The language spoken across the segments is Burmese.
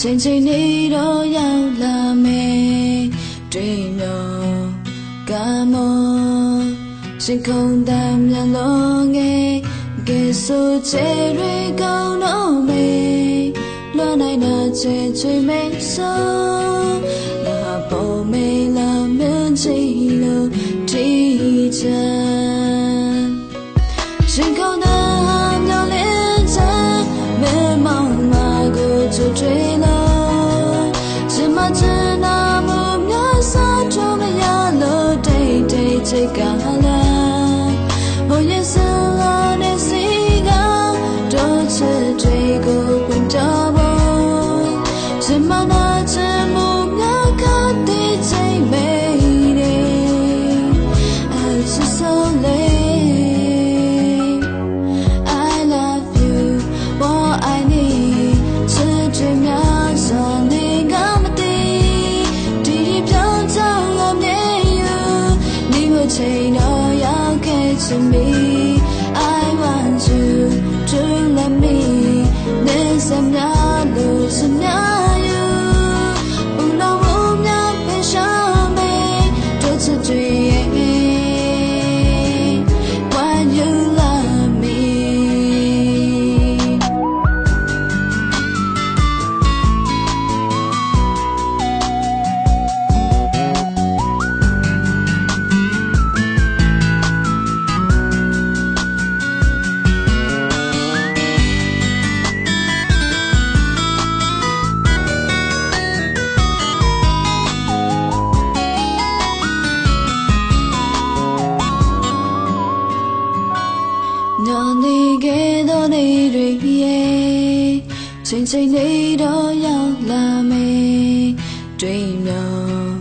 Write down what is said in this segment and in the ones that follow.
ချိန်ချိန်နေတော့ရောက်လာမယ်တွေ့လို့ကမောရှင်ခုန်တမ်းမြန်လုံးငယ်ကဲဆိုချေတွေကောင်းတော့မေလွမ်းနိုင်တဲ့ချေချွေမေဆိုလာပေါ်မေလာမင်းချီလို့တီချင်ရှင်ခုန်တမ်းမြန်လေးချင်မဲမောင်မာကိုချွေtake a hala oh yes la ne siga don't say go pintabo semana chemo nga ka ti chai me re I just so late I love you what I need to dream ya so ne ga ma ti di pyaw chang la me Say no, you're okay to me. I want you to let me. This I'm not losing you. Uno una passion me. Don't you dream when you love me.ချိန်ချိန်နေတော့ရောက်လာမယ်တွေ့လို့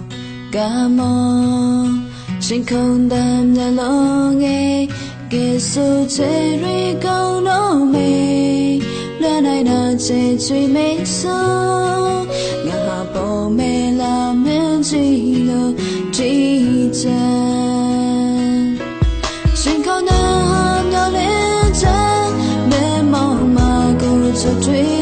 ကမောရှင်ခုန်တမ်းမျက်လုံးငယ်ကဲဆိုချေတွေကောင်းတော့မေလွမ်းနိုင်တဲ့ချေချွေမေဆိုငါဟာပေါ်မေလာမင်းချီလို့တီချင်ရှင်ခုန်တမ်းမျက်လေးချင်မဲမောင်မာကိုချွေ